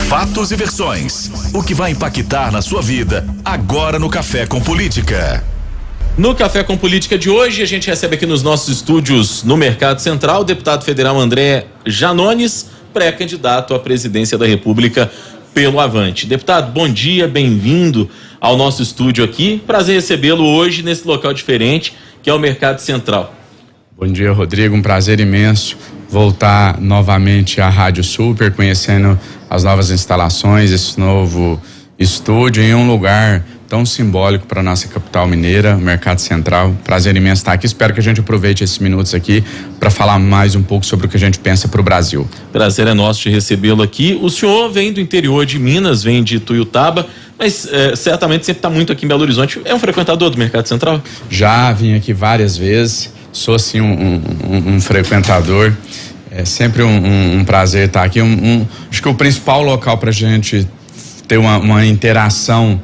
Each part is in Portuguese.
Fatos e versões. O que vai impactar na sua vida agora no Café com Política. No Café com Política de hoje, a gente recebe aqui nos nossos estúdios no Mercado Central o deputado federal André Janones, pré-candidato à presidência da República pelo Avante. Deputado, bom dia, bem-vindo ao nosso estúdio aqui. Prazer recebê-lo hoje nesse local diferente, que é o Mercado Central. Bom dia, Rodrigo, um prazer imenso voltar novamente à Rádio Super, conhecendo as novas instalações, esse novo estúdio em um lugar tão simbólico para a nossa capital mineira, o Mercado Central. Prazer imenso estar aqui. Espero que a gente aproveite esses minutos aqui para falar mais um pouco sobre o que a gente pensa para o Brasil. Prazer é nosso de recebê-lo aqui. O senhor vem do interior de Minas, vem de Tuiutaba, mas certamente sempre está muito aqui em Belo Horizonte. É um frequentador do Mercado Central? Já vim aqui várias vezes, sou assim um frequentador. É sempre um prazer estar aqui. Acho que o principal local para a gente ter uma interação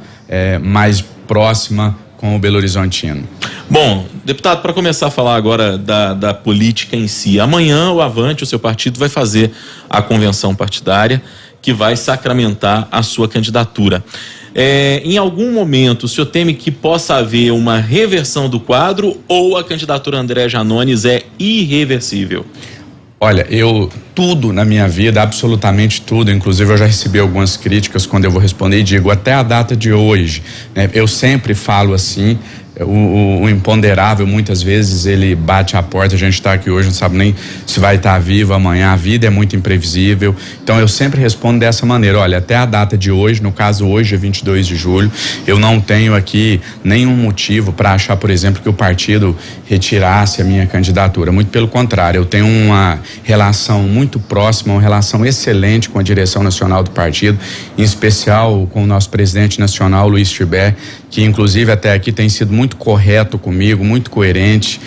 mais próxima com o Belo Horizontino. Bom, deputado, para começar a falar agora da política em si, amanhã o Avante, o seu partido, vai fazer a convenção partidária que vai sacramentar a sua candidatura. Em algum momento o senhor teme que possa haver uma reversão do quadro ou a candidatura André Janones é irreversível? Olha, tudo na minha vida, absolutamente tudo, inclusive eu já recebi algumas críticas quando eu vou responder e digo, até a data de hoje, né? Eu sempre falo assim, o imponderável muitas vezes ele bate a porta, a gente está aqui hoje, não sabe nem se vai estar vivo amanhã, a vida é muito imprevisível, então eu sempre respondo dessa maneira, olha, até a data de hoje, no caso hoje é 22 de julho, eu não tenho aqui nenhum motivo para achar, por exemplo, que o partido retirasse a minha candidatura, muito pelo contrário, eu tenho uma relação muito próxima, uma relação excelente com a direção nacional do partido, em especial com o nosso presidente nacional, Luiz Tibé, que inclusive até aqui tem sido muito correto comigo, muito coerente,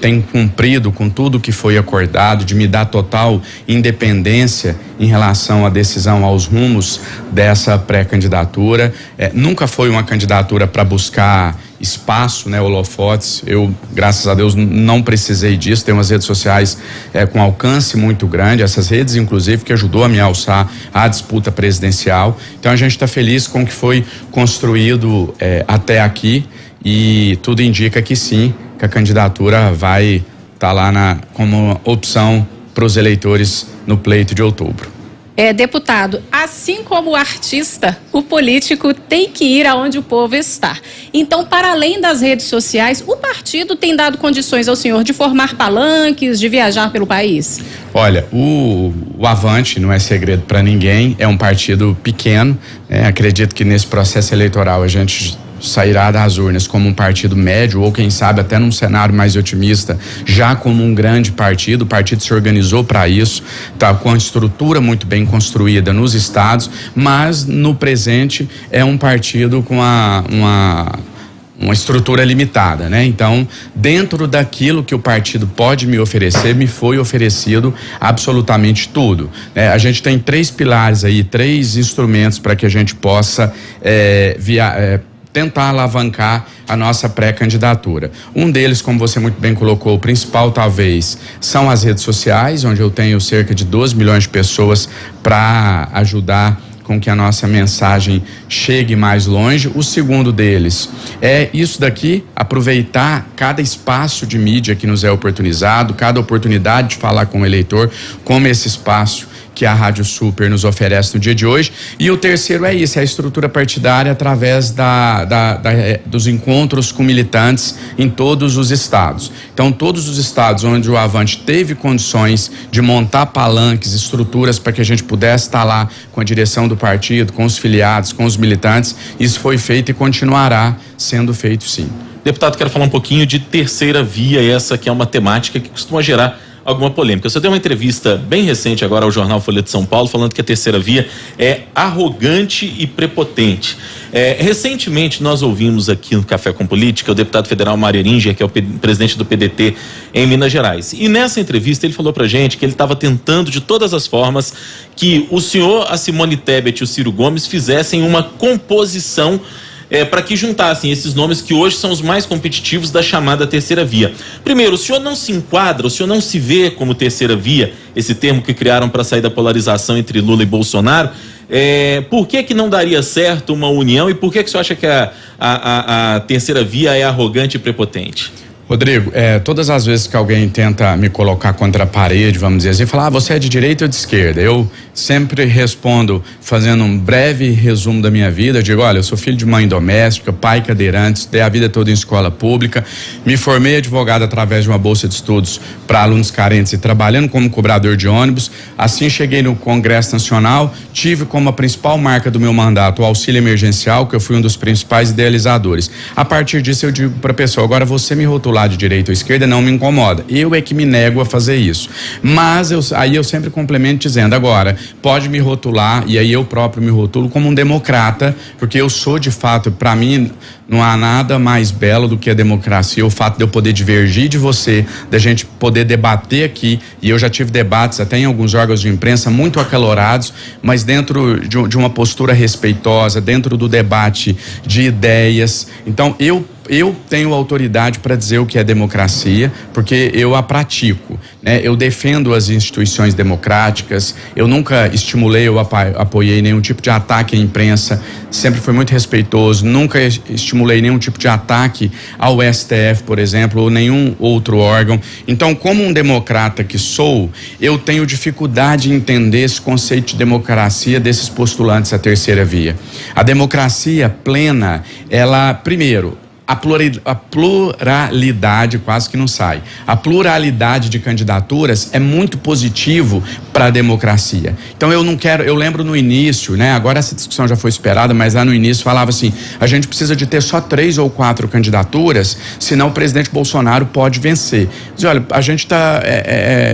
tem cumprido com tudo que foi acordado, de me dar total independência em relação à decisão, aos rumos dessa pré-candidatura. Nunca foi uma candidatura para buscar espaço, né, holofotes. Eu, graças a Deus, não precisei disso. Tem umas redes sociais com alcance muito grande, essas redes, inclusive, que ajudou a me alçar à disputa presidencial. Então, a gente está feliz com o que foi construído até aqui e tudo indica que sim, que a candidatura vai estar lá como opção para os eleitores no pleito de outubro. Deputado, assim como o artista, o político tem que ir aonde o povo está. Então, para além das redes sociais, o partido tem dado condições ao senhor de formar palanques, de viajar pelo país? Olha, o Avante não é segredo para ninguém, é um partido pequeno, acredito que nesse processo eleitoral a gente sairá das urnas como um partido médio ou quem sabe até num cenário mais otimista, já como um grande partido. O partido se organizou para isso, está com a estrutura muito bem construída nos estados, mas no presente é um partido com uma estrutura limitada, né? Então, dentro daquilo que o partido pode me oferecer, me foi oferecido absolutamente tudo, né? A gente tem 3 pilares aí, 3 instrumentos para que a gente possa tentar alavancar a nossa pré-candidatura. Um deles, como você muito bem colocou, o principal talvez, são as redes sociais, onde eu tenho cerca de 12 milhões de pessoas para ajudar com que a nossa mensagem chegue mais longe. O segundo deles é isso daqui, aproveitar cada espaço de mídia que nos é oportunizado, cada oportunidade de falar com o eleitor, como esse espaço que a Rádio Super nos oferece no dia de hoje. E o terceiro é isso, é a estrutura partidária através dos encontros com militantes em todos os estados. Então, todos os estados onde o Avante teve condições de montar palanques, estruturas para que a gente pudesse estar lá com a direção do partido, com os filiados, com os militantes, isso foi feito e continuará sendo feito sim. Deputado, quero falar um pouquinho de terceira via, essa que é uma temática que costuma gerar alguma polêmica. Você deu uma entrevista bem recente agora ao jornal Folha de São Paulo falando que a terceira via é arrogante e prepotente. Recentemente nós ouvimos aqui no Café com Política o deputado federal Mário Eringer, que é o presidente do PDT em Minas Gerais. E nessa entrevista ele falou pra gente que ele estava tentando de todas as formas que o senhor, a Simone Tebet e o Ciro Gomes fizessem uma composição para que juntassem esses nomes que hoje são os mais competitivos da chamada terceira via. Primeiro, o senhor não se enquadra, o senhor não se vê como terceira via, esse termo que criaram para sair da polarização entre Lula e Bolsonaro? Por que não daria certo uma união e por que o senhor acha que a terceira via é arrogante e prepotente? Rodrigo, todas as vezes que alguém tenta me colocar contra a parede, vamos dizer assim, falar, você é de direita ou de esquerda? Eu sempre respondo fazendo um breve resumo da minha vida. Eu digo, olha, eu sou filho de mãe doméstica, pai cadeirante, estudei a vida toda em escola pública, me formei advogado através de uma bolsa de estudos para alunos carentes e trabalhando como cobrador de ônibus. Assim cheguei no Congresso Nacional, tive como a principal marca do meu mandato o auxílio emergencial, que eu fui um dos principais idealizadores. A partir disso eu digo para a pessoa, agora você me rotular de direita ou esquerda não me incomoda, eu é que me nego a fazer isso, mas aí eu sempre complemento dizendo, agora pode me rotular, e aí eu próprio me rotulo como um democrata, porque eu sou de fato, para mim não há nada mais belo do que a democracia, o fato de eu poder divergir de você, da gente poder debater aqui, e eu já tive debates até em alguns órgãos de imprensa muito acalorados, mas dentro de uma postura respeitosa, dentro do debate de ideias. Então eu tenho autoridade para dizer o que é democracia, porque eu a pratico, né? Eu defendo as instituições democráticas, eu nunca estimulei ou apoiei nenhum tipo de ataque à imprensa, sempre fui muito respeitoso, nunca estimulei nenhum tipo de ataque ao STF, por exemplo, ou nenhum outro órgão. Então, como um democrata que sou, eu tenho dificuldade em entender esse conceito de democracia desses postulantes à terceira via. A democracia plena, ela, primeiro, a pluralidade quase que não sai. A pluralidade de candidaturas é muito positivo para a democracia. Então eu lembro no início, né? Agora essa discussão já foi esperada, mas lá no início falava assim, a gente precisa de ter só 3 ou 4 candidaturas, senão o presidente Bolsonaro pode vencer. Diz, olha, a gente está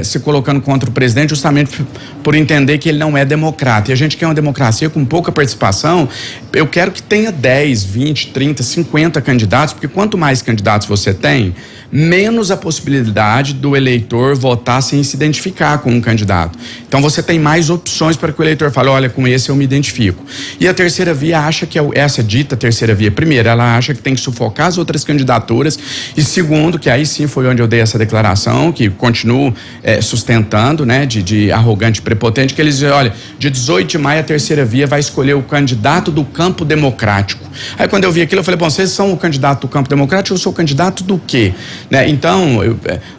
se colocando contra o presidente justamente por entender que ele não é democrata. E a gente quer uma democracia com pouca participação. Eu quero que tenha 10, 20, 30, 50 candidatos, porque quanto mais candidatos você tem, menos a possibilidade do eleitor votar sem se identificar com um candidato. Então você tem mais opções para que o eleitor fale, olha, com esse eu me identifico. E a terceira via acha que essa dita terceira via, primeiro, ela acha que tem que sufocar as outras candidaturas, e segundo, que aí sim foi onde eu dei essa declaração, que continuo sustentando, né, de arrogante e prepotente, que eles dizem, olha, dia 18 de maio a terceira via vai escolher o candidato do campo democrático. Aí quando eu vi aquilo, eu falei, bom, vocês são o candidato do campo democrático, eu sou o candidato do quê? Né? Então,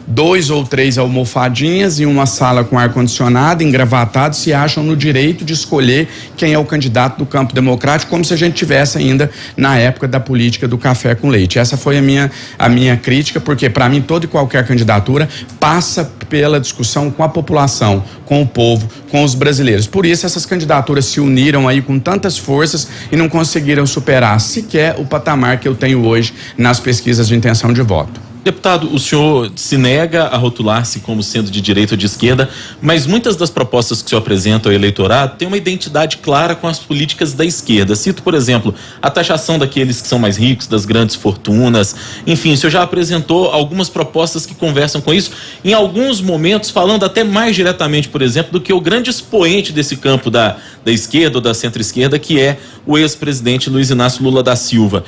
2 ou 3 almofadinhas em uma sala com ar-condicionado, engravatados, se acham no direito de escolher quem é o candidato do campo democrático, como se a gente tivesse ainda na época da política do café com leite. Essa foi a minha crítica, porque para mim toda e qualquer candidatura passa pela discussão com a população, com o povo, com os brasileiros. Por isso essas candidaturas se uniram aí com tantas forças e não conseguiram superar sequer o patamar que eu tenho hoje nas pesquisas de intenção de voto. Deputado, o senhor se nega a rotular-se como sendo de direita ou de esquerda, mas muitas das propostas que o senhor apresenta ao eleitorado têm uma identidade clara com as políticas da esquerda. Cito, por exemplo, a taxação daqueles que são mais ricos, das grandes fortunas. Enfim, o senhor já apresentou algumas propostas que conversam com isso, em alguns momentos falando até mais diretamente, por exemplo, do que o grande expoente desse campo da esquerda ou da centro-esquerda, que é o ex-presidente Luiz Inácio Lula da Silva.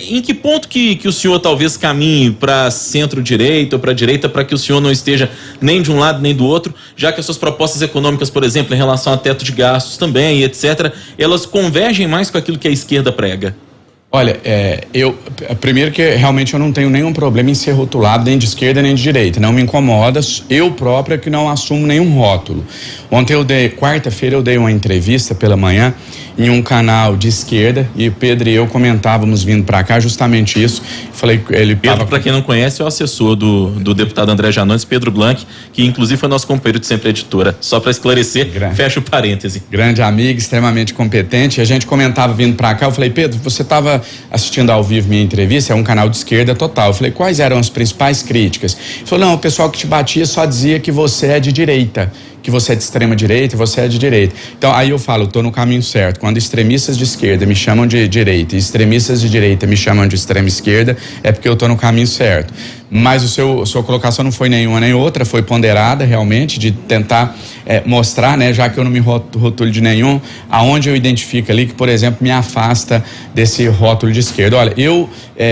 Em que ponto que o senhor talvez caminhe para centro-direita ou para a direita, para que o senhor não esteja nem de um lado nem do outro, já que as suas propostas econômicas, por exemplo, em relação a teto de gastos também, etc., elas convergem mais com aquilo que a esquerda prega? Olha, primeiro que realmente eu não tenho nenhum problema em ser rotulado nem de esquerda nem de direita, não me incomoda, eu própria que não assumo nenhum rótulo. Ontem quarta-feira eu dei uma entrevista pela manhã em um canal de esquerda e o Pedro e eu comentávamos vindo para cá justamente isso. Falei, Pedro, para quem não conhece, é o assessor do deputado André Janones, Pedro Blanc, que inclusive foi nosso companheiro de Sempre Editora. Só para esclarecer, fecha o parêntese. Grande amigo, extremamente competente. E a gente comentava vindo para cá, eu falei, Pedro, você estava assistindo ao vivo minha entrevista, é um canal de esquerda total. Eu falei, quais eram as principais críticas? Ele falou, não, o pessoal que te batia só dizia que você é de direita, que você é de extrema direita e você é de direita. Então aí eu falo, estou no caminho certo. Quando extremistas de esquerda me chamam de direita e extremistas de direita me chamam de extrema esquerda, é porque eu estou no caminho certo. Mas sua colocação não foi nenhuma nem outra, foi ponderada realmente, de tentar mostrar, né, já que eu não me rotulo de nenhum, aonde eu identifico ali que, por exemplo, me afasta desse rótulo de esquerda. Olha, eu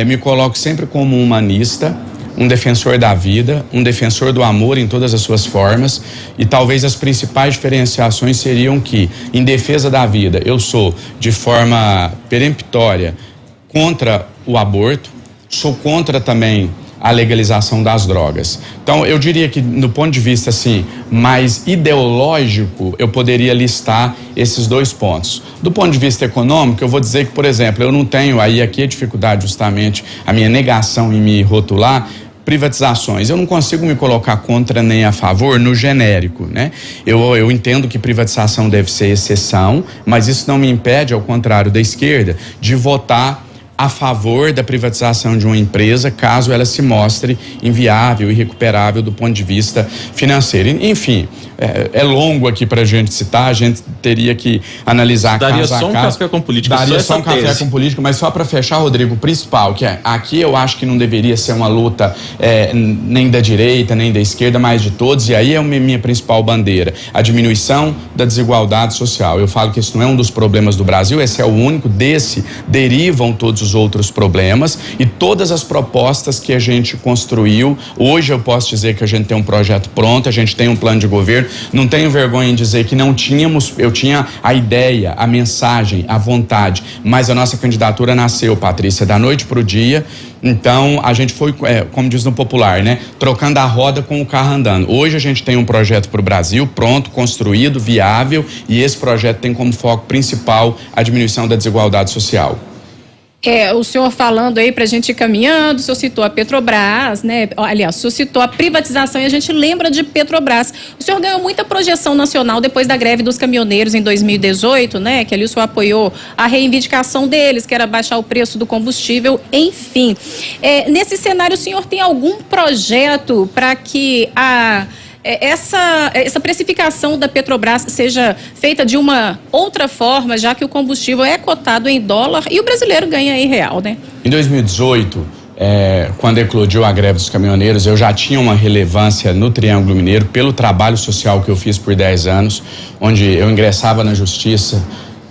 me coloco sempre como humanista, um defensor da vida, um defensor do amor em todas as suas formas, e talvez as principais diferenciações seriam que, em defesa da vida, eu sou de forma peremptória contra o aborto, sou contra também a legalização das drogas. Então, eu diria que, no ponto de vista assim, mais ideológico, eu poderia listar esses 2 pontos. Do ponto de vista econômico, eu vou dizer que, por exemplo, eu não tenho, aí aqui a dificuldade justamente, a minha negação em me rotular, privatizações. Eu não consigo me colocar contra nem a favor no genérico, né? Eu entendo que privatização deve ser exceção, mas isso não me impede, ao contrário da esquerda, de votar a favor da privatização de uma empresa, caso ela se mostre inviável e irrecuperável do ponto de vista financeiro. Enfim, é longo aqui para a gente citar, a gente teria que analisar daria caso a caso. Daria só um café com política. Daria só um café com política, mas só para fechar, Rodrigo, o principal, que é, aqui eu acho que não deveria ser uma luta nem da direita, nem da esquerda, mas de todos, e aí é minha principal bandeira, a diminuição da desigualdade social. Eu falo que isso não é um dos problemas do Brasil, esse é o único, desse derivam todos os outros problemas, e todas as propostas que a gente construiu, hoje eu posso dizer que a gente tem um projeto pronto, a gente tem um plano de governo, não tenho vergonha em dizer que não tínhamos, eu tinha a ideia, a mensagem, a vontade, mas a nossa candidatura nasceu, Patrícia, da noite para o dia. Então a gente foi, como diz no popular, né, trocando a roda com o carro andando. Hoje a gente tem um projeto para o Brasil pronto, construído, viável, e esse projeto tem como foco principal a diminuição da desigualdade social. O senhor falando aí pra gente ir caminhando, o senhor citou a Petrobras, né? Aliás, o senhor citou a privatização e a gente lembra de Petrobras. O senhor ganhou muita projeção nacional depois da greve dos caminhoneiros em 2018, né? Que ali o senhor apoiou a reivindicação deles, que era baixar o preço do combustível, enfim. Nesse cenário, o senhor tem algum projeto para que essa precificação da Petrobras seja feita de uma outra forma, já que o combustível é cotado em dólar e o brasileiro ganha em real, né? Em 2018, quando eclodiu a greve dos caminhoneiros, eu já tinha uma relevância no Triângulo Mineiro pelo trabalho social que eu fiz por 10 anos, onde eu ingressava na justiça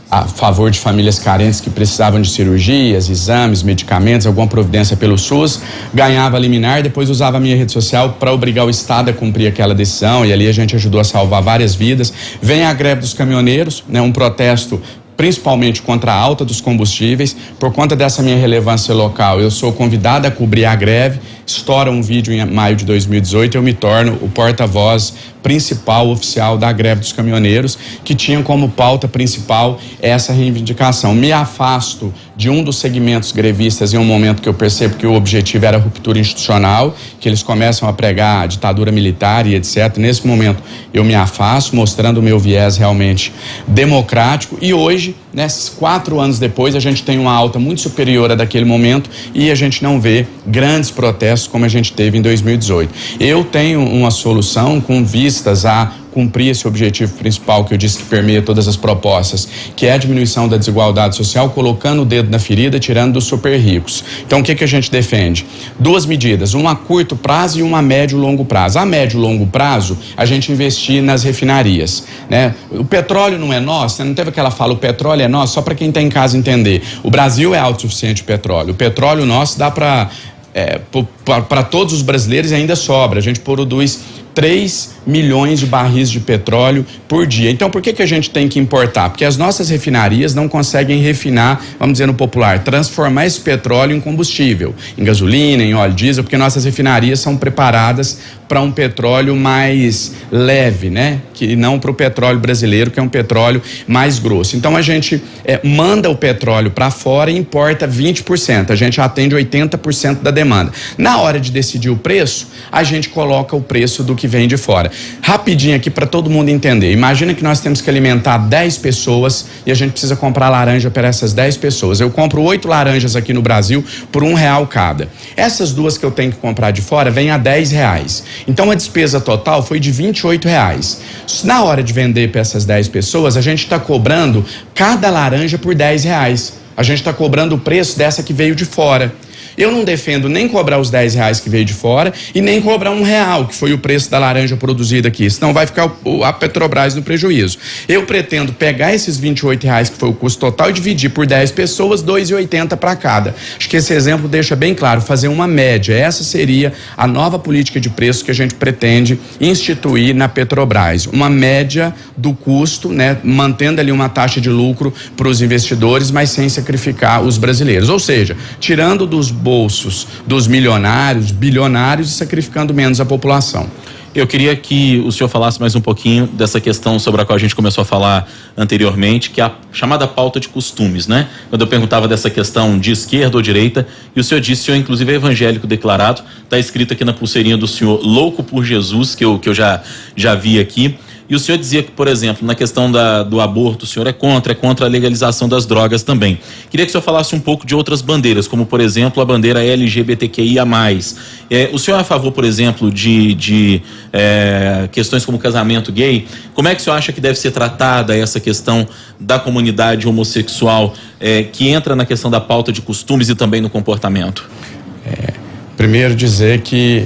a favor de famílias carentes que precisavam de cirurgias, exames, medicamentos, alguma providência pelo SUS, ganhava liminar, depois usava a minha rede social para obrigar o Estado a cumprir aquela decisão, e ali a gente ajudou a salvar várias vidas. Vem a greve dos caminhoneiros, né, um protesto principalmente contra a alta dos combustíveis. Por conta dessa minha relevância local, eu sou convidado a cobrir a greve. Estoura um vídeo em maio de 2018, eu me torno o porta-voz principal oficial da greve dos caminhoneiros, que tinha como pauta principal essa reivindicação. Me afasto de um dos segmentos grevistas em um momento que eu percebo que o objetivo era a ruptura institucional, que eles começam a pregar a ditadura militar e etc. Nesse momento eu me afasto, mostrando o meu viés realmente democrático, e hoje, né, 4 anos depois, a gente tem uma alta muito superior a daquele momento e a gente não vê grandes protestos como a gente teve em 2018. Eu tenho uma solução com vistas a cumprir esse objetivo principal que eu disse que permeia todas as propostas, que é a diminuição da desigualdade social, colocando o dedo na ferida, tirando dos super ricos. Então, o que a gente defende? 2 medidas, uma a curto prazo e uma a médio e longo prazo. A médio e longo prazo, a gente investir nas refinarias, né? O petróleo não é nosso, não teve aquela fala, o petróleo é nosso, só para quem está em casa entender. O Brasil é autossuficiente de petróleo. O petróleo nosso dá para todos os brasileiros e ainda sobra. A gente produz 3 milhões de barris de petróleo por dia. Então, por que a gente tem que importar? Porque as nossas refinarias não conseguem refinar, vamos dizer no popular, transformar esse petróleo em combustível, em gasolina, em óleo diesel, porque nossas refinarias são preparadas para um petróleo mais leve, né? Que não para o petróleo brasileiro, que é um petróleo mais grosso. Então, a gente manda o petróleo para fora e importa 20%. A gente atende 80% da demanda. Na hora de decidir o preço, a gente coloca o preço do que vem de fora. Rapidinho aqui para todo mundo entender. Imagina que nós temos que alimentar 10 pessoas e a gente precisa comprar laranja para essas 10 pessoas. Eu compro 8 laranjas aqui no Brasil por R$1 cada. Essas 2 que eu tenho que comprar de fora vêm a R$10. Então a despesa total foi de R$28. Na hora de vender para essas 10 pessoas, a gente está cobrando cada laranja por R$10. A gente está cobrando o preço dessa que veio de fora. Eu não defendo nem cobrar os R$10 que veio de fora e nem cobrar R$1, que foi o preço da laranja produzida aqui, senão vai ficar a Petrobras no prejuízo. Eu pretendo pegar esses R$28 que foi o custo total e dividir por 10 pessoas, R$2,80 para cada. Acho que esse exemplo deixa bem claro, fazer uma média. Essa seria a nova política de preços que a gente pretende instituir na Petrobras. Uma média do custo, né, mantendo ali uma taxa de lucro para os investidores, mas sem sacrificar os brasileiros. Ou seja, tirando dos bolsos dos milionários, bilionários e sacrificando menos a população. Eu queria que o senhor falasse mais um pouquinho dessa questão sobre a qual a gente começou a falar anteriormente, que é a chamada pauta de costumes, né? Quando eu perguntava dessa questão de esquerda ou direita, e o senhor disse, o senhor inclusive é evangélico declarado, está escrito aqui na pulseirinha do senhor, louco por Jesus, que eu já vi aqui. E o senhor dizia que, por exemplo, na questão do aborto, o senhor é contra a legalização das drogas também. Queria que o senhor falasse um pouco de outras bandeiras, como, por exemplo, a bandeira LGBTQIA+. O senhor é a favor, por exemplo, de questões como casamento gay? Como é que o senhor acha que deve ser tratada essa questão da comunidade homossexual, que entra na questão da pauta de costumes e também no comportamento? Primeiro dizer que,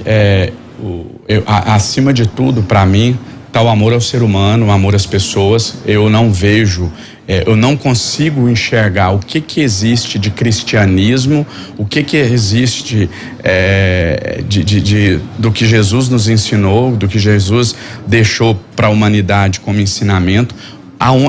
acima de tudo, para mim, tá o amor ao ser humano, o amor às pessoas. Eu não vejo, eu não consigo enxergar o que existe de cristianismo, o que existe do que Jesus nos ensinou, do que Jesus deixou para a humanidade como ensinamento.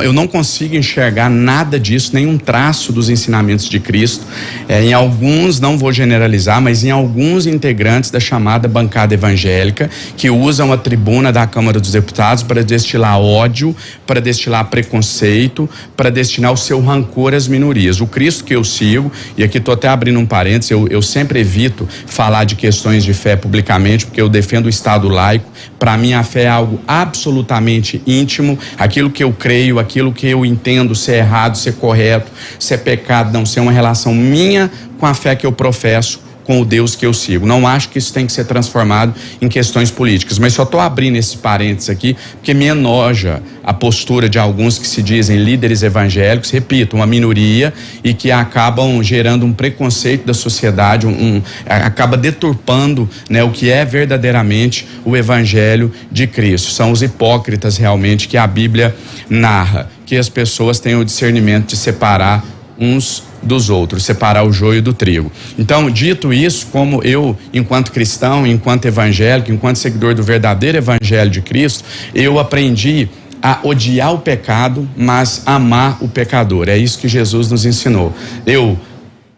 Eu não consigo enxergar nada disso, nenhum traço dos ensinamentos de Cristo. Em alguns, não vou generalizar, mas em alguns integrantes da chamada bancada evangélica, que usam a tribuna da Câmara dos Deputados para destilar ódio, para destilar preconceito, para destinar o seu rancor às minorias. O Cristo que eu sigo, e aqui estou até abrindo um parênteses, eu sempre evito falar de questões de fé publicamente, porque eu defendo o Estado laico. Para mim, a fé é algo absolutamente íntimo, aquilo que eu creio, aquilo que eu entendo ser errado, ser correto, ser pecado, não ser uma relação minha com a fé que eu professo, com o Deus que eu sigo. Não acho que isso tem que ser transformado em questões políticas, mas só estou abrindo esse parênteses aqui porque me enoja a postura de alguns que se dizem líderes evangélicos, repito, uma minoria, e que acabam gerando um preconceito da sociedade, acaba deturpando, né, o que é verdadeiramente o evangelho de Cristo. São os hipócritas realmente que a Bíblia narra, que as pessoas têm o discernimento de separar uns dos outros, separar o joio do trigo. Então, dito isso, como eu, enquanto cristão, enquanto evangélico, enquanto seguidor do verdadeiro evangelho de Cristo, eu aprendi a odiar o pecado, mas amar o pecador. É isso que Jesus nos ensinou. Eu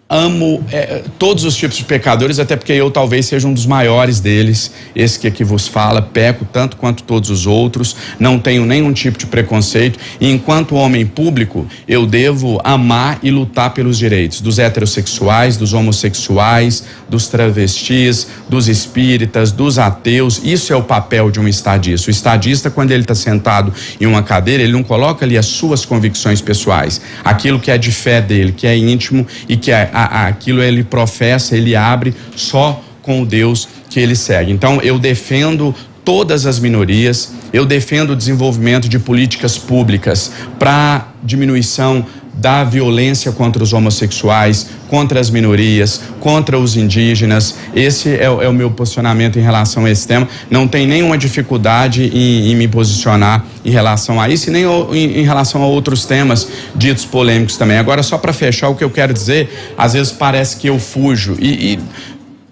amo todos os tipos de pecadores, até porque eu talvez seja um dos maiores deles, esse que aqui vos fala, peco tanto quanto todos os outros, não tenho nenhum tipo de preconceito, e enquanto homem público, eu devo amar e lutar pelos direitos dos heterossexuais, dos homossexuais, dos travestis, dos espíritas, dos ateus. Isso é o papel de um estadista. O estadista, quando ele está sentado em uma cadeira, ele não coloca ali as suas convicções pessoais, aquilo que é de fé dele, que é íntimo e que aquilo ele professa, ele abre só com o Deus que ele segue. Então, eu defendo todas as minorias, eu defendo o desenvolvimento de políticas públicas para diminuição da violência contra os homossexuais, contra as minorias, contra os indígenas. Esse é o meu posicionamento em relação a esse tema. Não tem nenhuma dificuldade em me posicionar em relação a isso e nem em relação a outros temas ditos polêmicos também. Agora, só para fechar, o que eu quero dizer, às vezes parece que eu fujo e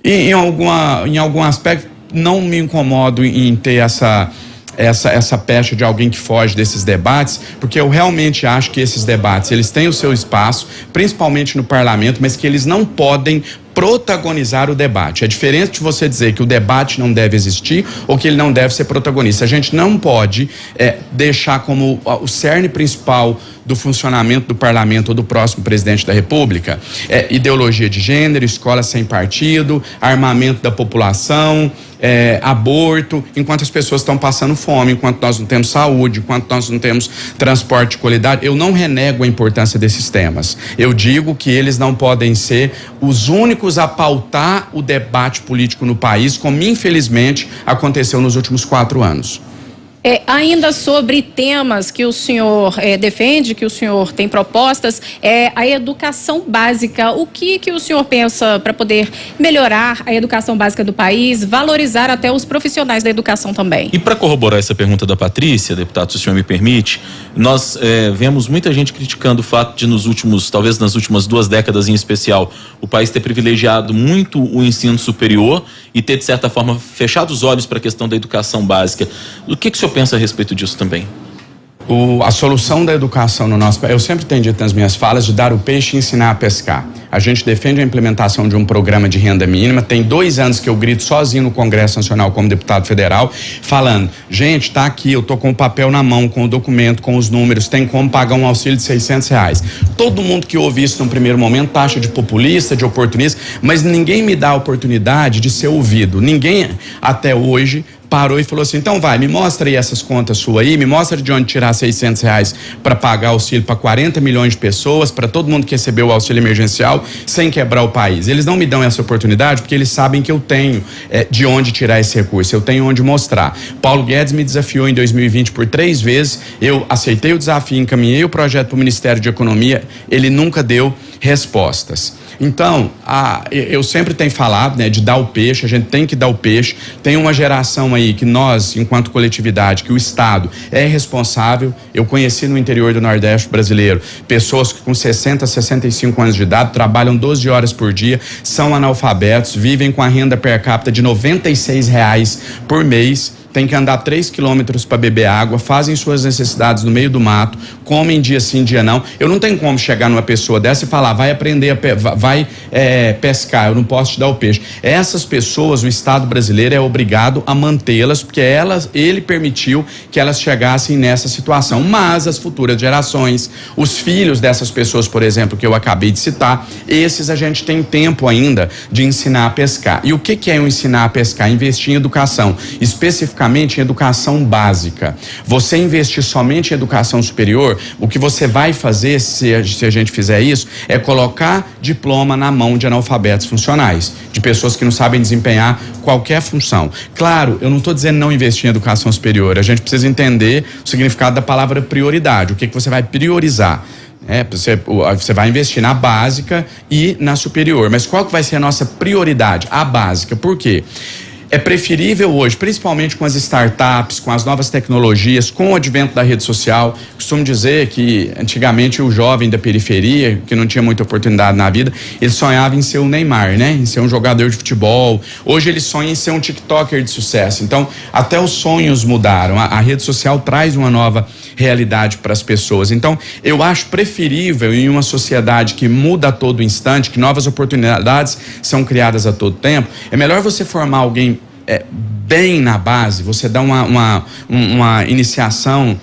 em algum aspecto não me incomodo em ter essa pecha de alguém que foge desses debates, porque eu realmente acho que esses debates, eles têm o seu espaço, principalmente no parlamento, mas que eles não podem protagonizar o debate. É diferente de você dizer que o debate não deve existir ou que ele não deve ser protagonista. A gente não pode deixar como o cerne principal do funcionamento do parlamento ou do próximo presidente da República ideologia de gênero, escola sem partido, armamento da população, aborto, enquanto as pessoas estão passando fome, enquanto nós não temos saúde, enquanto nós não temos transporte de qualidade. Eu não renego a importância desses temas. Eu digo que eles não podem ser os únicos a pautar o debate político no país, como infelizmente aconteceu nos últimos 4 anos. Ainda sobre temas que o senhor defende, que o senhor tem propostas, a educação básica. O que o senhor pensa para poder melhorar a educação básica do país, valorizar até os profissionais da educação também? E para corroborar essa pergunta da Patrícia, deputado, se o senhor me permite, nós vemos muita gente criticando o fato de talvez nas últimas 2 décadas em especial, o país ter privilegiado muito o ensino superior e ter, de certa forma, fechado os olhos para a questão da educação básica. O que o senhor pensa a respeito disso também? A solução da educação no nosso país, eu sempre tenho dito nas minhas falas, de dar o peixe e ensinar a pescar. A gente defende a implementação de um programa de renda mínima. Tem 2 anos que eu grito sozinho no Congresso Nacional como deputado federal, falando, gente, tá aqui, eu tô com o papel na mão, com o documento, com os números, tem como pagar um auxílio de R$600. Todo mundo que ouve isso num primeiro momento taxa de populista, de oportunista, mas ninguém me dá a oportunidade de ser ouvido. Ninguém até hoje parou e falou assim, então vai, me mostra aí essas contas suas aí, me mostra de onde tirar R$600 para pagar auxílio para 40 milhões de pessoas, para todo mundo que recebeu o auxílio emergencial, sem quebrar o país. Eles não me dão essa oportunidade porque eles sabem que eu tenho de onde tirar esse recurso, eu tenho onde mostrar. Paulo Guedes me desafiou em 2020 por 3 vezes, eu aceitei o desafio, encaminhei o projeto para o Ministério de Economia, ele nunca deu respostas. Então, eu sempre tenho falado, de dar o peixe, a gente tem que dar o peixe. Tem uma geração aí que nós, enquanto coletividade, que o Estado é responsável. Eu conheci no interior do Nordeste brasileiro pessoas que com 60, 65 anos de idade trabalham 12 horas por dia, são analfabetos, vivem com a renda per capita de R$96 por mês. Tem que andar 3 quilômetros para beber água, fazem suas necessidades no meio do mato, comem dia sim, dia não. Eu não tenho como chegar numa pessoa dessa e falar, vai aprender pescar, eu não posso te dar o peixe. Essas pessoas, o Estado brasileiro é obrigado a mantê-las, porque ele permitiu que elas chegassem nessa situação. Mas as futuras gerações, os filhos dessas pessoas, por exemplo, que eu acabei de citar, esses a gente tem tempo ainda de ensinar a pescar. E o que é ensinar a pescar? Investir em educação, especificamente em educação básica. Você investir somente em educação superior, o que você vai fazer, se a gente fizer isso, é colocar diploma na mão de analfabetos funcionais, de pessoas que não sabem desempenhar qualquer função. Claro, eu não estou dizendo não investir em educação superior, a gente precisa entender o significado da palavra prioridade, o que você vai priorizar. Você vai investir na básica e na superior, mas qual que vai ser a nossa prioridade? A básica. Por quê? É preferível hoje, principalmente com as startups, com as novas tecnologias, com o advento da rede social. Costumo dizer que antigamente o jovem da periferia, que não tinha muita oportunidade na vida, ele sonhava em ser o Neymar, em ser um jogador de futebol. Hoje ele sonha em ser um TikToker de sucesso. Então, até os sonhos mudaram. A rede social traz uma nova realidade para as pessoas. Então, eu acho preferível em uma sociedade que muda a todo instante, que novas oportunidades são criadas a todo tempo, é melhor você formar alguém bem na base, você dá uma iniciação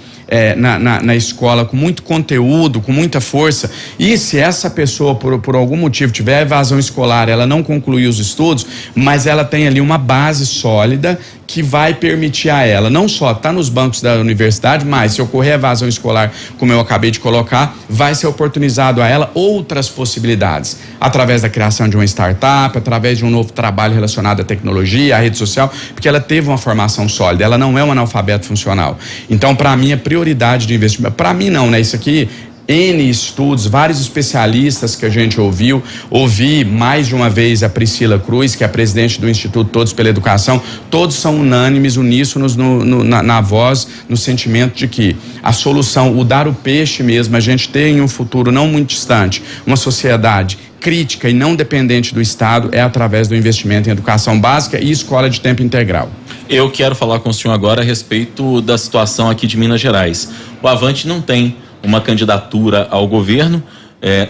na escola com muito conteúdo, com muita força, e se essa pessoa por algum motivo tiver evasão escolar, ela não concluiu os estudos, mas ela tem ali uma base sólida que vai permitir a ela não só estar nos bancos da universidade, mas se ocorrer evasão escolar, como eu acabei de colocar, vai ser oportunizado a ela outras possibilidades, através da criação de uma startup, através de um novo trabalho relacionado à tecnologia, à rede social, porque ela teve uma formação sólida, ela não é um analfabeto funcional. Então, para mim, a prioridade de investimento, para mim não, isso aqui N estudos, vários especialistas que a gente ouvi mais de uma vez a Priscila Cruz, que é a presidente do Instituto Todos pela Educação, todos são unânimes, uníssonos na voz, no sentimento de que a solução, o dar o peixe mesmo, a gente tem em um futuro não muito distante, uma sociedade crítica e não dependente do Estado, é através do investimento em educação básica e escola de tempo integral. Eu quero falar com o senhor agora a respeito da situação aqui de Minas Gerais. O Avante não tem uma candidatura ao governo,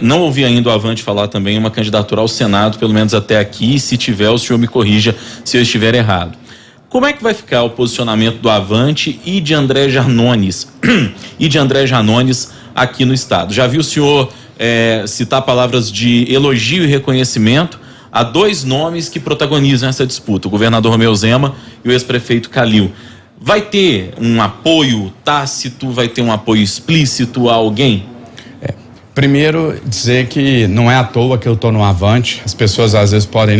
não ouvi ainda o Avante falar também uma candidatura ao Senado, pelo menos até aqui, se tiver o senhor me corrija se eu estiver errado. Como é que vai ficar o posicionamento do Avante e de André Janones aqui no estado? Já vi o senhor citar palavras de elogio e reconhecimento a 2 nomes que protagonizam essa disputa, o governador Romeu Zema e o ex-prefeito Calil. Vai ter um apoio tácito, vai ter um apoio explícito a alguém? Primeiro, dizer que não é à toa que eu estou no Avante. As pessoas às vezes podem,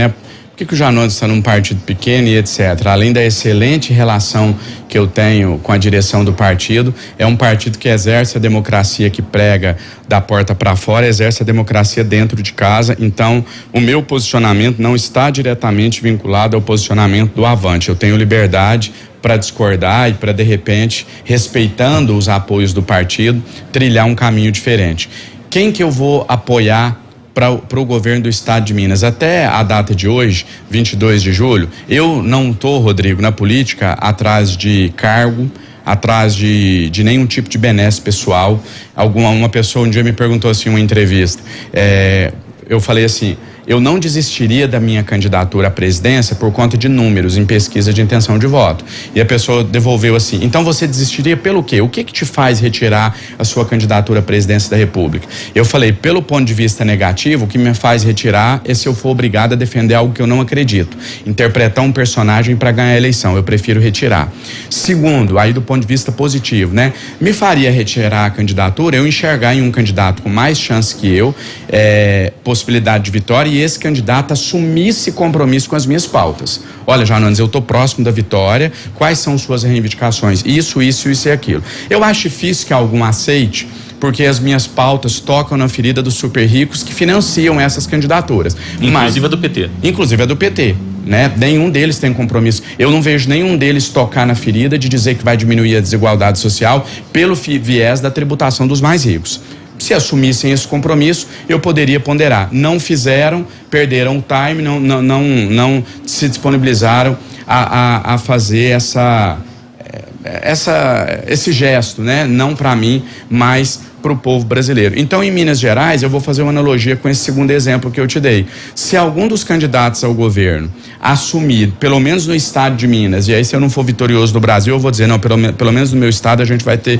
que o Janones está num partido pequeno e etc. Além da excelente relação que eu tenho com a direção do partido, é um partido que exerce a democracia, que prega da porta para fora, exerce a democracia dentro de casa. Então, o meu posicionamento não está diretamente vinculado ao posicionamento do Avante. Eu tenho liberdade para discordar e para, de repente, respeitando os apoios do partido, trilhar um caminho diferente. Quem que eu vou apoiar para o governo do estado de Minas? Até a data de hoje, 22 de julho, eu não estou, Rodrigo, na política atrás de cargo, atrás de nenhum tipo de benesse pessoal. Uma pessoa um dia me perguntou assim, uma entrevista, eu falei assim: eu não desistiria da minha candidatura à presidência por conta de números em pesquisa de intenção de voto. E a pessoa devolveu assim: então você desistiria pelo quê? O que te faz retirar a sua candidatura à presidência da República? Eu falei: pelo ponto de vista negativo, o que me faz retirar é se eu for obrigado a defender algo que eu não acredito, interpretar um personagem para ganhar a eleição. Eu prefiro retirar. Segundo, aí do ponto de vista positivo, né? Me faria retirar a candidatura eu enxergar em um candidato com mais chance que eu, possibilidade de vitória, e esse candidato assumisse compromisso com as minhas pautas. Olha, Janones, eu estou próximo da vitória, quais são suas reivindicações? Isso e aquilo. Eu acho difícil que algum aceite, porque as minhas pautas tocam na ferida dos super ricos que financiam essas candidaturas. Inclusive a do PT. Inclusive a do PT. Né? Nenhum deles tem compromisso. Eu não vejo nenhum deles tocar na ferida de dizer que vai diminuir a desigualdade social pelo viés da tributação dos mais ricos. Se assumissem esse compromisso, eu poderia ponderar. Não fizeram, perderam o time, não se disponibilizaram a fazer esse gesto, né? Não para mim, mas para o povo brasileiro. Então, em Minas Gerais, eu vou fazer uma analogia com esse segundo exemplo que eu te dei. Se algum dos candidatos ao governo assumir, pelo menos no estado de Minas, e aí se eu não for vitorioso no Brasil, eu vou dizer, não, pelo menos no meu estado a gente vai ter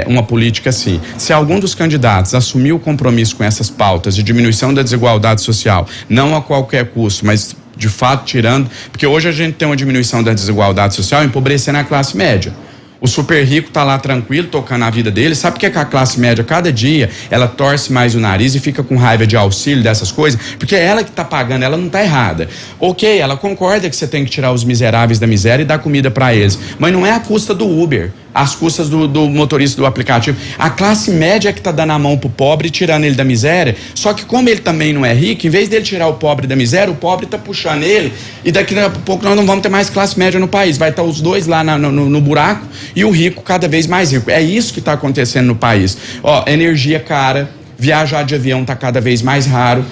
uma política assim. Se algum dos candidatos assumir o compromisso com essas pautas de diminuição da desigualdade social, não a qualquer custo, mas de fato tirando, porque hoje a gente tem uma diminuição da desigualdade social empobrecendo a classe média. O super rico tá lá tranquilo, tocando a vida dele. Sabe por que a classe média, cada dia, ela torce mais o nariz e fica com raiva de auxílio, dessas coisas? Porque é ela que tá pagando, ela não tá errada. Ok, ela concorda que você tem que tirar os miseráveis da miséria e dar comida para eles, mas não é a custa do Uber, às custas do motorista do aplicativo. A classe média é que tá dando a mão pro pobre, tirando ele da miséria. Só que como ele também não é rico, em vez dele tirar o pobre da miséria, o pobre tá puxando ele, e daqui a pouco nós não vamos ter mais classe média no país. Vai estar os dois lá no buraco e o rico cada vez mais rico. É isso que está acontecendo no país. Energia cara, viajar de avião está cada vez mais raro,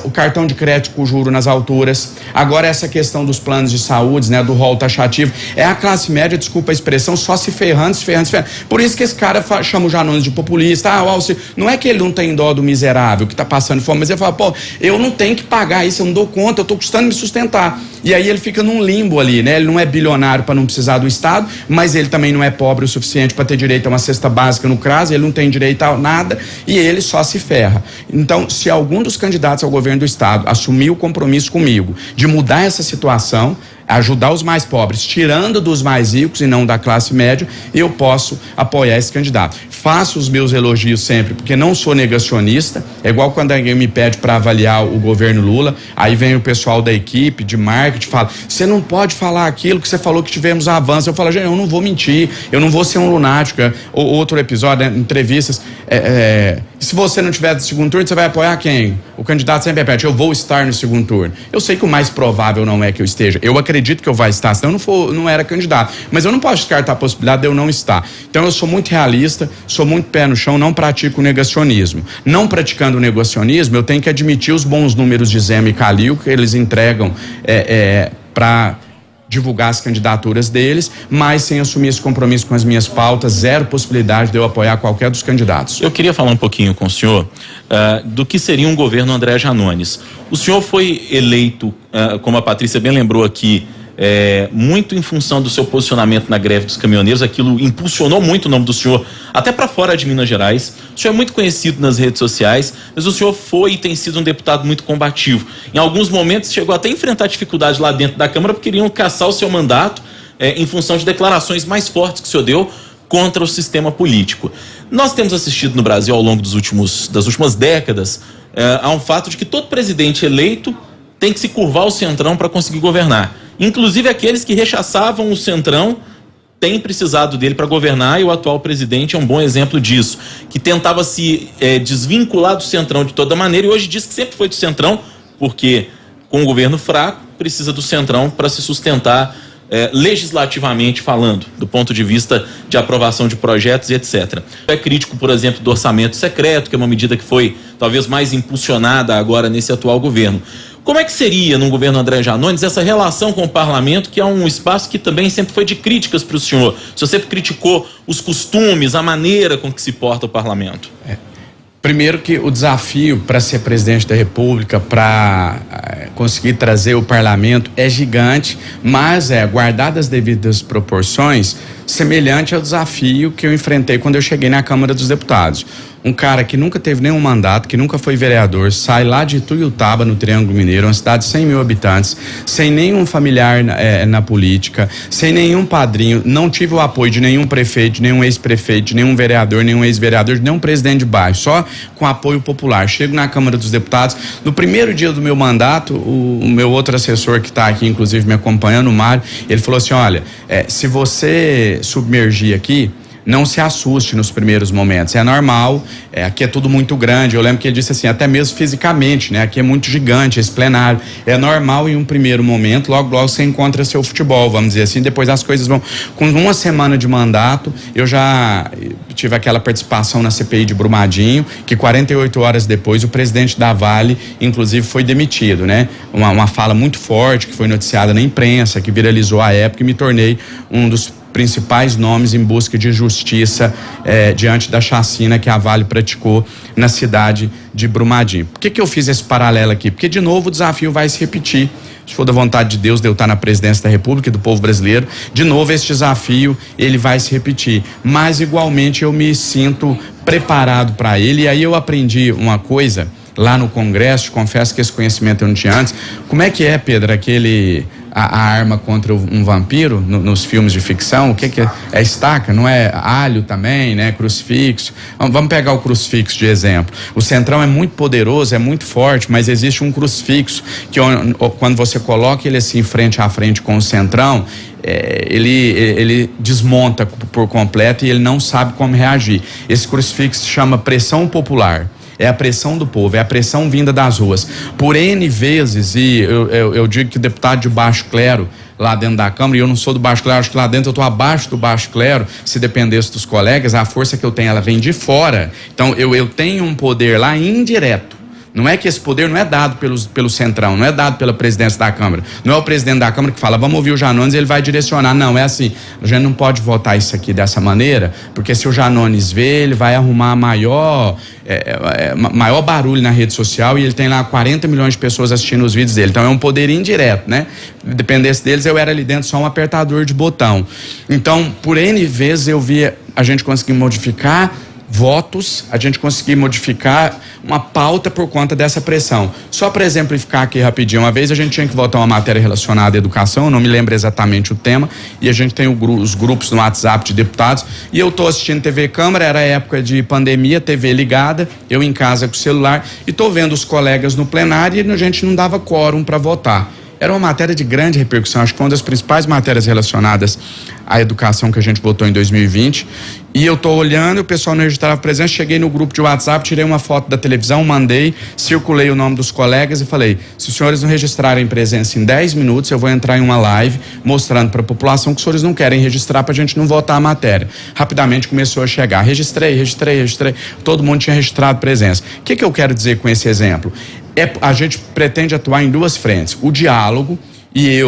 o cartão de crédito com juro nas alturas, agora essa questão dos planos de saúde, né, do rol taxativo, é a classe média, desculpa a expressão, só se ferrando. Por isso que esse cara chama o Janones de populista. Não é que ele não tem dó do miserável que está passando fome, mas ele fala, eu não tenho que pagar isso, eu não dou conta, eu estou custando me sustentar. E aí ele fica num limbo ali, né? Ele não é bilionário para não precisar do Estado, mas ele também não é pobre o suficiente para ter direito a uma cesta básica no CRAS, ele não tem direito a nada e ele só se ferra. Então, se algum dos candidatos ao governo do Estado assumir o compromisso comigo de mudar essa situação, ajudar os mais pobres, tirando dos mais ricos e não da classe média, eu posso apoiar esse candidato. Faço os meus elogios sempre, porque não sou negacionista. É igual quando alguém me pede para avaliar o governo Lula, aí vem o pessoal da equipe de marketing e fala, você não pode falar aquilo que você falou que tivemos avanço. Eu falo, gente, eu não vou mentir, eu não vou ser um lunático. Ou outro episódio, né, entrevistas, se você não tiver no segundo turno, você vai apoiar quem? O candidato sempre repete, eu vou estar no segundo turno. Eu sei que o mais provável não é que eu esteja, eu acredito que eu vou estar, senão eu não era candidato, mas eu não posso descartar a possibilidade de eu não estar. Então eu sou muito realista, sou muito pé no chão, não pratico negacionismo. Não praticando o negacionismo, eu tenho que admitir os bons números de Zema e Calil que eles entregam para divulgar as candidaturas deles, mas sem assumir esse compromisso com as minhas pautas, zero possibilidade de eu apoiar qualquer dos candidatos. Eu queria falar um pouquinho com o senhor do que seria um governo André Janones. O senhor foi eleito, como a Patrícia bem lembrou aqui, muito em função do seu posicionamento na greve dos caminhoneiros. Aquilo impulsionou muito o nome do senhor até para fora de Minas Gerais. O senhor é muito conhecido nas redes sociais, mas o senhor foi e tem sido um deputado muito combativo. Em alguns momentos chegou até a enfrentar dificuldade lá dentro da Câmara porque queriam caçar o seu mandato em função de declarações mais fortes que o senhor deu contra o sistema político. Nós temos assistido no Brasil ao longo das últimas décadas a um fato de que todo presidente eleito tem que se curvar o Centrão para conseguir governar. Inclusive aqueles que rechaçavam o Centrão têm precisado dele para governar, e o atual presidente é um bom exemplo disso, que tentava se desvincular do Centrão de toda maneira, e hoje diz que sempre foi do Centrão, porque com um governo fraco precisa do Centrão para se sustentar legislativamente falando, do ponto de vista de aprovação de projetos e etc. É crítico, por exemplo, do orçamento secreto, que é uma medida que foi talvez mais impulsionada agora nesse atual governo. Como é que seria, num governo André Janones, essa relação com o parlamento, que é um espaço que também sempre foi de críticas para o senhor? O senhor sempre criticou os costumes, a maneira com que se porta o parlamento. Primeiro que o desafio para ser presidente da República, para conseguir trazer o parlamento é gigante, mas guardadas as devidas proporções, semelhante ao desafio que eu enfrentei quando eu cheguei na Câmara dos Deputados. Um cara que nunca teve nenhum mandato, que nunca foi vereador, sai lá de Ituiutaba, no Triângulo Mineiro, uma cidade de 100 mil habitantes, sem nenhum familiar na política, sem nenhum padrinho, não tive o apoio de nenhum prefeito, de nenhum ex-prefeito, de nenhum vereador, nenhum ex-vereador, de nenhum presidente de bairro, só com apoio popular. Chego na Câmara dos Deputados, no primeiro dia do meu mandato, o meu outro assessor que está aqui, inclusive me acompanhando, o Mário, ele falou assim, olha, se você submergir aqui, não se assuste nos primeiros momentos, é normal, aqui é tudo muito grande. Eu lembro que ele disse assim, até mesmo fisicamente, né? Aqui é muito gigante, esse plenário, é normal em um primeiro momento, logo você encontra seu futebol, vamos dizer assim, depois as coisas vão. Com uma semana de mandato, eu já tive aquela participação na CPI de Brumadinho, que 48 horas depois o presidente da Vale, inclusive, foi demitido, né? Uma fala muito forte, que foi noticiada na imprensa, que viralizou à época, e me tornei um dos principais nomes em busca de justiça diante da chacina que a Vale praticou na cidade de Brumadinho. Por que eu fiz esse paralelo aqui? Porque, de novo, o desafio vai se repetir. Se for da vontade de Deus, de eu estar na presidência da República e do povo brasileiro, de novo esse desafio, ele vai se repetir. Mas, igualmente, eu me sinto preparado para ele. E aí eu aprendi uma coisa lá no Congresso, confesso que esse conhecimento eu não tinha antes. Como é que é, Pedro, a arma contra um vampiro nos filmes de ficção? O que é estaca? Não é alho também, né? Crucifixo. Vamos pegar o crucifixo de exemplo. O Centrão é muito poderoso, é muito forte, mas existe um crucifixo que quando você coloca ele assim frente a frente com o Centrão, ele desmonta por completo e ele não sabe como reagir. Esse crucifixo se chama pressão popular. É a pressão do povo, é a pressão vinda das ruas. Por N vezes, e eu digo que o deputado de baixo clero lá dentro da Câmara, e eu não sou do baixo clero, acho que lá dentro eu estou abaixo do baixo clero, se dependesse dos colegas, a força que eu tenho, ela vem de fora. Então eu tenho um poder lá indireto. Não é que esse poder não é dado pelo Centrão, não é dado pela presidência da Câmara. Não é o presidente da Câmara que fala, vamos ouvir o Janones, ele vai direcionar. Não, é assim, a gente não pode votar isso aqui dessa maneira, porque se o Janones vê, ele vai arrumar maior barulho na rede social, e ele tem lá 40 milhões de pessoas assistindo os vídeos dele. Então é um poder indireto, né? Dependesse deles, eu era ali dentro só um apertador de botão. Então, por N vezes eu via a gente conseguir modificar votos, a gente conseguir modificar uma pauta por conta dessa pressão. Só para exemplificar aqui rapidinho, uma vez a gente tinha que votar uma matéria relacionada à educação, eu não me lembro exatamente o tema, e a gente tem os grupos no WhatsApp de deputados, e eu tô assistindo TV Câmara, era época de pandemia, TV ligada, eu em casa com o celular, e tô vendo os colegas no plenário e a gente não dava quórum para votar. Era uma matéria de grande repercussão, acho que foi uma das principais matérias relacionadas à educação que a gente votou em 2020. E eu tô olhando, o pessoal não registrava presença, cheguei no grupo de WhatsApp, tirei uma foto da televisão, mandei, circulei o nome dos colegas e falei, se os senhores não registrarem presença em 10 minutos, eu vou entrar em uma live mostrando para a população que os senhores não querem registrar para a gente não votar a matéria. Rapidamente começou a chegar, registrei, todo mundo tinha registrado presença. O que eu quero dizer com esse exemplo? A gente pretende atuar em duas frentes, o diálogo, e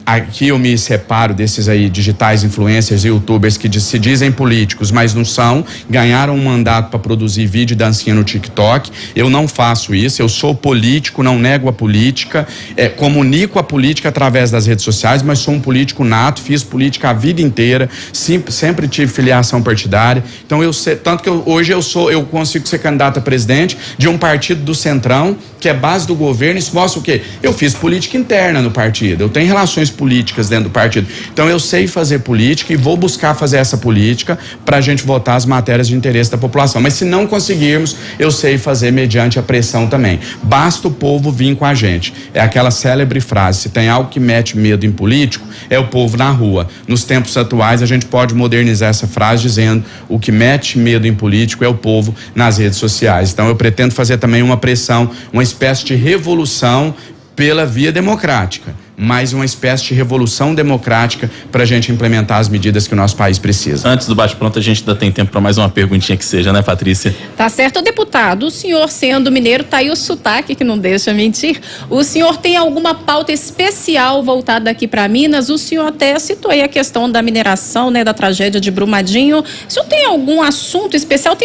aqui eu me separo desses aí digitais influencers e youtubers que se dizem políticos, mas não são, ganharam um mandato para produzir vídeo e dancinha no TikTok. Eu não faço isso, eu sou político, não nego a política, comunico a política através das redes sociais, mas sou um político nato, fiz política a vida inteira, sempre tive filiação partidária. Então tanto que hoje eu consigo ser candidato a presidente de um partido do Centrão, que é base do governo. Isso mostra o quê? Eu fiz política interna no partido, eu tenho relações políticas dentro do partido. Então eu sei fazer política e vou buscar fazer essa política para a gente votar as matérias de interesse da população. Mas se não conseguirmos, eu sei fazer mediante a pressão também. Basta o povo vir com a gente. É aquela célebre frase: se tem algo que mete medo em político, é o povo na rua. Nos tempos atuais, a gente pode modernizar essa frase dizendo: o que mete medo em político é o povo nas redes sociais. Então eu pretendo fazer também uma pressão, uma espécie de revolução pela via democrática, mas uma espécie de revolução democrática para a gente implementar as medidas que o nosso país precisa. Antes do bate-pronto, a gente ainda tem tempo para mais uma perguntinha que seja, né, Patrícia? Tá certo, deputado. O senhor, sendo mineiro, tá aí o sotaque que não deixa mentir. O senhor tem alguma pauta especial voltada aqui para Minas? O senhor até citou aí a questão da mineração, né, da tragédia de Brumadinho. O senhor tem algum assunto especial?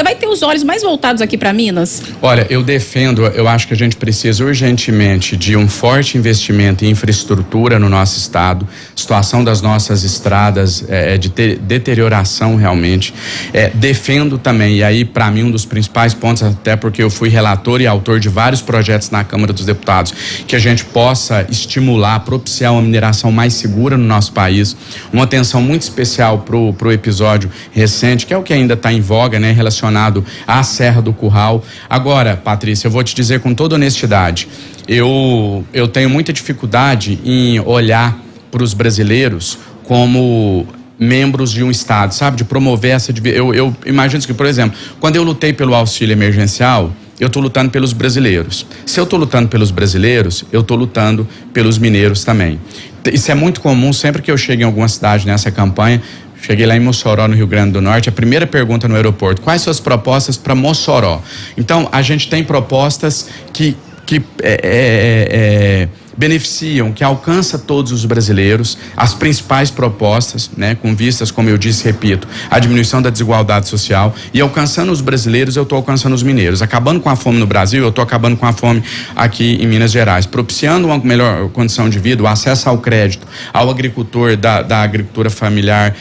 Vai ter os olhos mais voltados aqui para Minas? Olha, eu acho que a gente precisa urgentemente de um forte investimento em infraestrutura no nosso estado. Situação das nossas estradas de deterioração realmente. Defendo também, e aí para mim um dos principais pontos, até porque eu fui relator e autor de vários projetos na Câmara dos Deputados, que a gente possa estimular, propiciar uma mineração mais segura no nosso país. Uma atenção muito especial pro episódio recente, que é o que ainda está em voga, né, relacionado à Serra do Curral. Agora, Patrícia, eu vou te dizer com toda honestidade, eu tenho muita dificuldade em olhar para os brasileiros como membros de um estado, sabe? De promover essa... Eu imagino que, por exemplo, quando eu lutei pelo auxílio emergencial, eu estou lutando pelos brasileiros. Se eu estou lutando pelos brasileiros, eu estou lutando pelos mineiros também. Isso é muito comum sempre que eu chego em alguma cidade nessa campanha. Cheguei lá em Mossoró, no Rio Grande do Norte, a primeira pergunta no aeroporto: quais suas propostas para Mossoró? Então, a gente tem propostas que beneficiam, que alcança todos os brasileiros, as principais propostas, né, com vistas, como eu disse, repito, a diminuição da desigualdade social, e alcançando os brasileiros, eu estou alcançando os mineiros. Acabando com a fome no Brasil, eu estou acabando com a fome aqui em Minas Gerais, propiciando uma melhor condição de vida, o acesso ao crédito, ao agricultor da agricultura familiar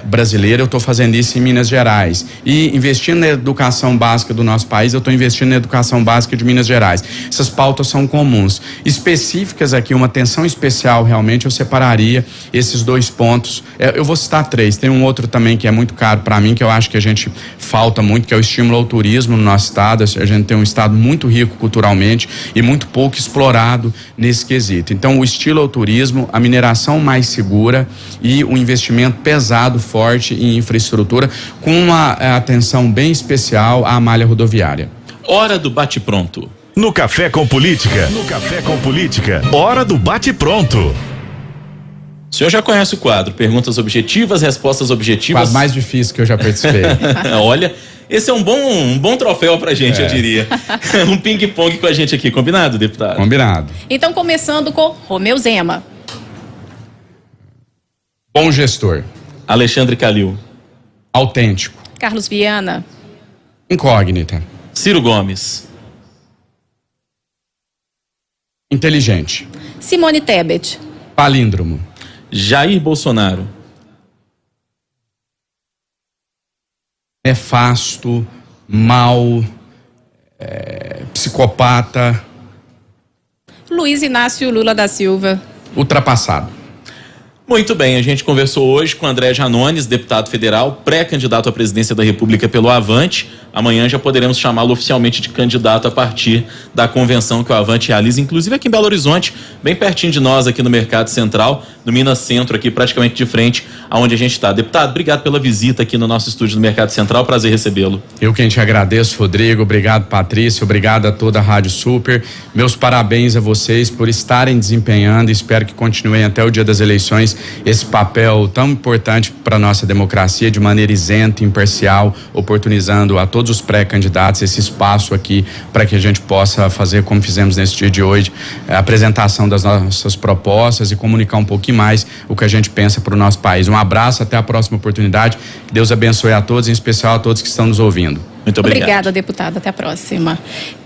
brasileira. Eu estou fazendo isso em Minas Gerais, e investindo na educação básica do nosso país, eu estou investindo na educação básica de Minas Gerais. Essas pautas são comuns. Específicas aqui, uma atenção especial, realmente eu separaria esses dois pontos. Eu vou citar três, tem um outro também que é muito caro para mim, que eu acho que a gente falta muito, que é o estímulo ao turismo no nosso estado. A gente tem um estado muito rico culturalmente e muito pouco explorado nesse quesito. Então, o estímulo ao turismo, a mineração mais segura e o investimento pesado, forte em infraestrutura, com uma atenção bem especial à malha rodoviária. Hora do bate-pronto. No Café com Política. No Café com Política. Hora do bate-pronto. O senhor já conhece o quadro: perguntas objetivas, respostas objetivas. Quase mais difícil que eu já participei. Olha, esse é um bom troféu pra gente, eu diria. Um ping-pong com a gente aqui, combinado, deputado? Combinado. Então, começando com Romeu Zema. Bom gestor. Alexandre Calil. Autêntico. Carlos Viana. Incógnita. Ciro Gomes. Inteligente. Simone Tebet. Palíndromo. Jair Bolsonaro. Nefasto, mau, psicopata. Luiz Inácio Lula da Silva. Ultrapassado. Muito bem, a gente conversou hoje com André Janones, deputado federal, pré-candidato à presidência da República pelo Avante. Amanhã já poderemos chamá-lo oficialmente de candidato a partir da convenção que o Avante realiza, inclusive aqui em Belo Horizonte, bem pertinho de nós aqui no Mercado Central, no Minas Centro, aqui praticamente de frente aonde a gente está. Deputado, obrigado pela visita aqui no nosso estúdio do Mercado Central, prazer recebê-lo. Eu quem te agradeço, Rodrigo, obrigado, Patrícia, obrigado a toda a Rádio Super, meus parabéns a vocês por estarem desempenhando, espero que continuem até o dia das eleições esse papel tão importante para a nossa democracia, de maneira isenta, imparcial, oportunizando a todos os pré-candidatos esse espaço aqui para que a gente possa fazer, como fizemos nesse dia de hoje, a apresentação das nossas propostas e comunicar um pouquinho mais o que a gente pensa para o nosso país. Um abraço, até a próxima oportunidade, que Deus abençoe a todos, em especial a todos que estão nos ouvindo. Muito obrigado. Obrigada, deputada, até a próxima.